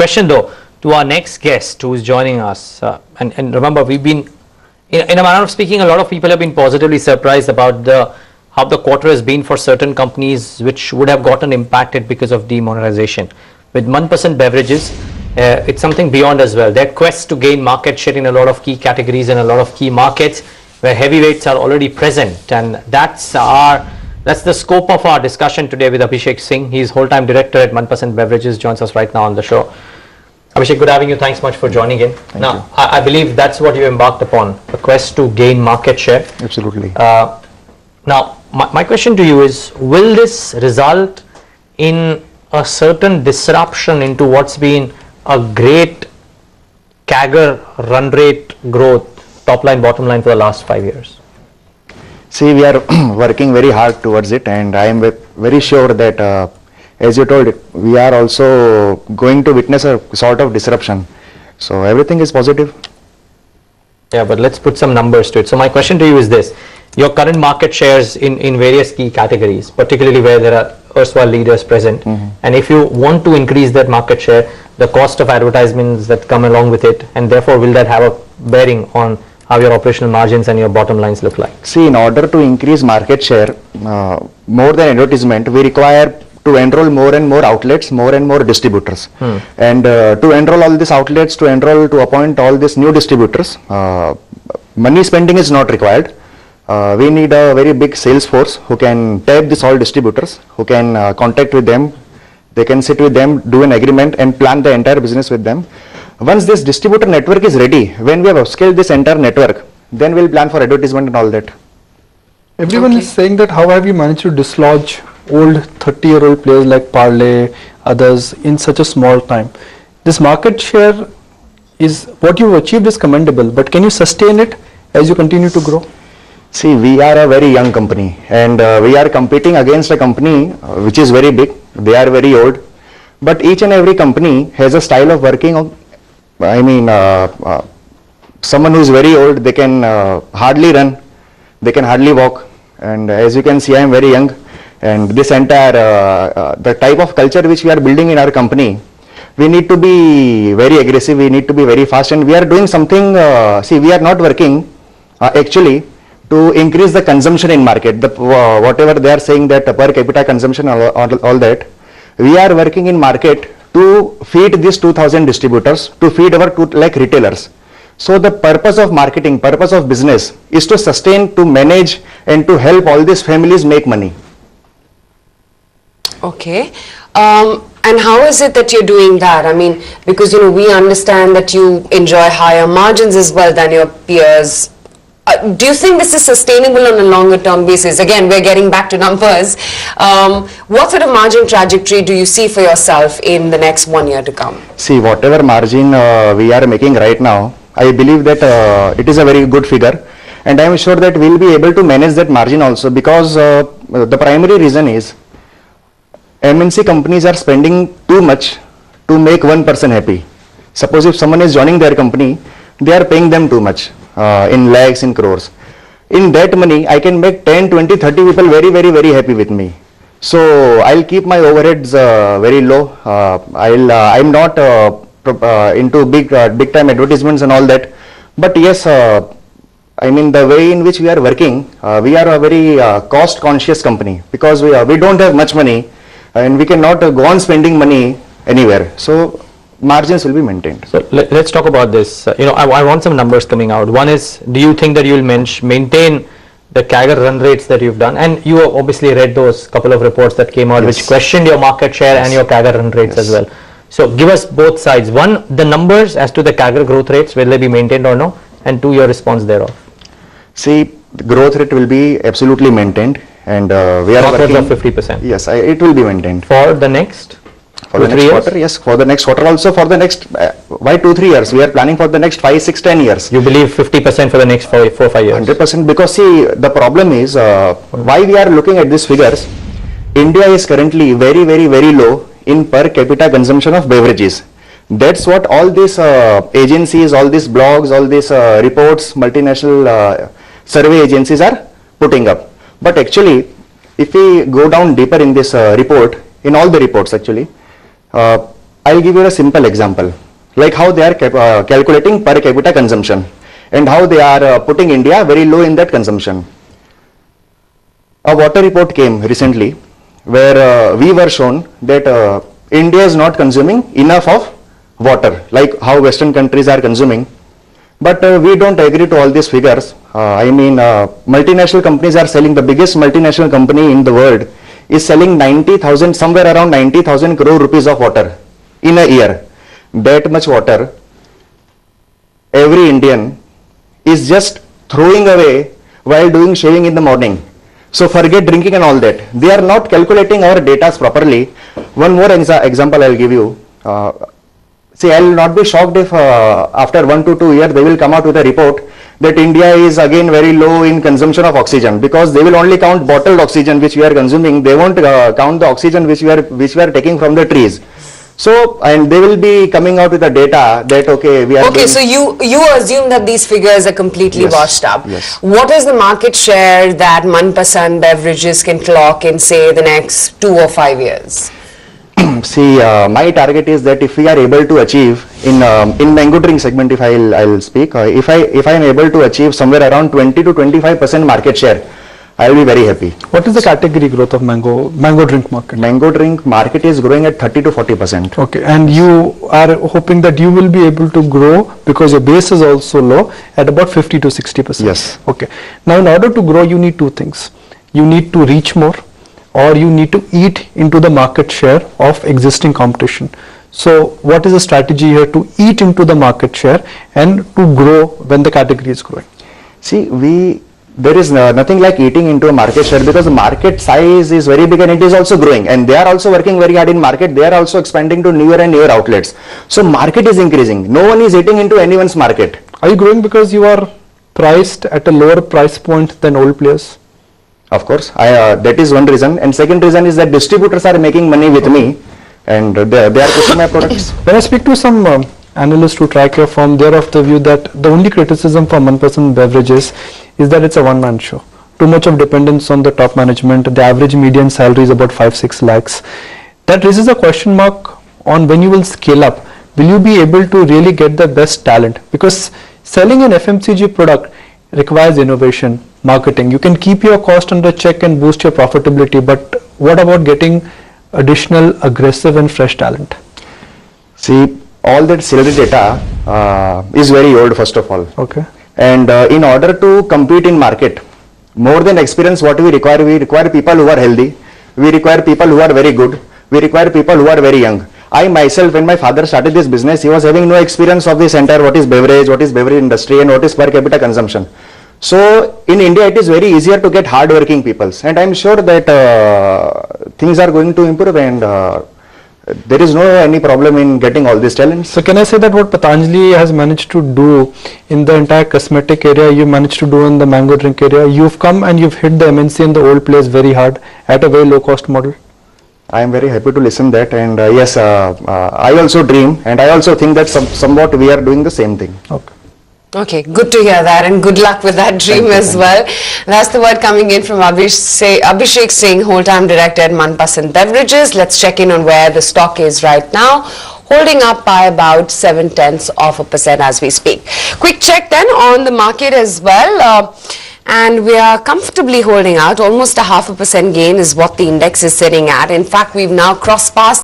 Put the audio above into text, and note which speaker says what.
Speaker 1: question though to our next guest who is joining us, and remember, we've been, in a manner of speaking, a lot of people have been positively surprised about how the quarter has been for certain companies which would have gotten impacted because of demonetization. With Manpasand Beverages, it's something beyond as well. Their quest to gain market share in a lot of key categories and a lot of key markets where heavyweights are already present, and that's the scope of our discussion today with Abhishek Singh. He is whole-time director at Manpasand Beverages, joins us right now on the show. Abhishek, good having you. Thanks much for joining in. Now, I believe that's what you embarked upon, the quest to gain market share.
Speaker 2: Absolutely.
Speaker 1: Now, my question to you is, will this result in a certain disruption into what's been a great CAGR run rate growth, top line, bottom line for the last 5 years?
Speaker 2: See, we are working very hard towards it, and I am very sure that, as you told, we are also going to witness a sort of disruption. So everything is positive.
Speaker 1: Yeah, but let's put some numbers to it. So my question to you is this: your current market shares in various key categories, particularly where there are erstwhile leaders present, and if you want to increase that market share, the cost of advertisements that come along with it, and therefore will that have a bearing on how your operational margins and your bottom lines look like?
Speaker 2: See, in order to increase market share, more than advertisement, we require to enroll more and more outlets, more and more distributors. And to enroll all these outlets, to appoint all these new distributors, money spending is not required. We need a very big sales force who can tap these all distributors, who can contact with them. They can sit with them, do an agreement and plan the entire business with them. Once this distributor network is ready, when we have upscaled this entire network, then we'll plan for advertisement and all that.
Speaker 3: Everyone is saying that how have you managed to dislodge old 30-year-old players like Parle, others in such a small time? This market share is what you've achieved is commendable, but can you sustain it as you continue to grow?
Speaker 2: See, we are a very young company, and we are competing against a company which is very big. They are very old, but each and every company has a style of working. I mean, someone who is very old, they can hardly run, they can hardly walk, and as you can see, I am very young, and this entire the type of culture which we are building in our company, we need to be very aggressive, we need to be very fast, and we are doing something. See, we are not working actually to increase the consumption in market, whatever they are saying that per capita consumption, all that. We are working in market to feed these 2,000 distributors, to feed our 2 lakh retailers. So the purpose of marketing, purpose of business is to sustain, to manage and to help all these families make money.
Speaker 4: Okay. And how is it that you're doing that? I mean, because we understand that you enjoy higher margins as well than your peers. Do you think this is sustainable on a longer term basis? Again, we're getting back to numbers. What sort of margin trajectory do you see for yourself in the next 1 year to come?
Speaker 2: See, whatever margin we are making right now, I believe that it is a very good figure, and I am sure that we will be able to manage that margin also, because the primary reason is MNC companies are spending too much to make one person happy. Suppose if someone is joining their company, they are paying them too much. In lakhs, in crores. In that money, I can make 10, 20, 30 people very, very, very happy with me. So I'll keep my overheads very low. I'm not into big time advertisements and all that. But yes, I mean, the way in which we are working, we are a very cost conscious company, because we don't have much money and we cannot go on spending money anywhere. So margins will be maintained.
Speaker 1: So let's talk about this. I want some numbers coming out. One is, do you think that you will maintain the CAGR run rates that you've done? And you obviously read those couple of reports that came out, which questioned your market share and your CAGR run rates as well. So give us both sides. One, the numbers as to the CAGR growth rates, will they be maintained or no? And two, your response thereof.
Speaker 2: See, the growth rate will be absolutely maintained, and we are working
Speaker 1: of 50%.
Speaker 2: Yes, it will be maintained
Speaker 1: for the next.
Speaker 2: For the next quarter, yes. For the next quarter also, for the next, why 2-3 years? We are planning for the next 5, 6, 10 years.
Speaker 1: You believe 50% for the next 4, 5 years?
Speaker 2: 100%, because see, the problem is, why we are looking at these figures, India is currently very, very, very low in per capita consumption of beverages. That's what all these agencies, all these blogs, all these reports, multinational survey agencies are putting up. But actually, if we go down deeper in this report, in all the reports actually, I'll give you a simple example, like how they are calculating per capita consumption and how they are putting India very low in that consumption. A water report came recently where we were shown that India is not consuming enough of water like how Western countries are consuming. But we don't agree to all these figures. Multinational companies are selling, the biggest multinational company in the world is selling 90,000, somewhere around 90,000 crore rupees of water in a year. That much water every Indian is just throwing away while doing shaving in the morning. So forget drinking and all that. They are not calculating our data properly. One more example I'll give you. See, I will not be shocked if after 1 to 2 years they will come out with a report that India is again very low in consumption of oxygen, because they will only count bottled oxygen which we are consuming. They won't count the oxygen which we are taking from the trees. So, and they will be coming out with the data that okay, we are
Speaker 4: okay, so you assume that these figures are completely
Speaker 2: Yes,
Speaker 4: washed up.
Speaker 2: yes.
Speaker 4: What is the market share that Manpasand Beverages can clock in, say, the next 2 or 5 years?
Speaker 2: See, my target is that if we are able to achieve in mango drink segment, if I'll speak, if I am able to achieve somewhere around 20 to 25% market share, I will be very happy.
Speaker 3: What is the category growth of mango drink market?
Speaker 2: Mango drink market is growing at 30 to 40%.
Speaker 3: Okay, and you are hoping that you will be able to grow, because your base is also low, at about 50 to 60%.
Speaker 2: Yes.
Speaker 3: Okay. Now, in order to grow, you need two things. You need to reach more, or you need to eat into the market share of existing competition. So, what is the strategy here to eat into the market share and to grow when the category is growing?
Speaker 2: See, there is nothing like eating into a market share, because the market size is very big and it is also growing, and they are also working very hard in market. They are also expanding to newer and newer outlets. So market is increasing. No one is eating into anyone's market.
Speaker 3: Are you growing because you are priced at a lower price point than old players?
Speaker 2: Of course, that is one reason. And second reason is that distributors are making money with me, and they are pushing my products.
Speaker 3: When I speak to some analysts who track your firm, they are of the view that the only criticism for Manpasand Beverages is that it's a one-man show. Too much of dependence on the top management. The average median salary is about 5-6 lakhs. That raises a question mark on when you will scale up. Will you be able to really get the best talent? Because selling an FMCG product requires innovation, marketing. You can keep your cost under check and boost your profitability, but what about getting additional aggressive and fresh talent?
Speaker 2: See, all that salary data is very old, first of all.
Speaker 3: Okay.
Speaker 2: And in order to compete in market, more than experience, what we require people who are healthy, we require people who are very good, we require people who are very young. I myself, when my father started this business, he was having no experience of this entire what is beverage industry and what is per capita consumption. So in India, it is very easier to get hard-working people, and I'm sure that things are going to improve, and there is no any problem in getting all these talents.
Speaker 3: So can I say that what Patanjali has managed to do in the entire cosmetic area, you managed to do in the mango drink area? You've come and you've hit the MNC and the old players very hard at a very low cost model.
Speaker 2: I am very happy to listen that, and yes, I also dream, and I also think that somewhat we are doing the same thing.
Speaker 3: Okay.
Speaker 4: Okay, good to hear that, and good luck with that dream as well. That's the word coming in from Abhishek Singh, whole-time director at Manpasand Beverages. Let's check in on where the stock is right now. Holding up by about 0.7% as we speak. Quick check then on the market as well. And we are comfortably holding out. Almost a 0.5% gain is what the index is sitting at. In fact, we've now crossed past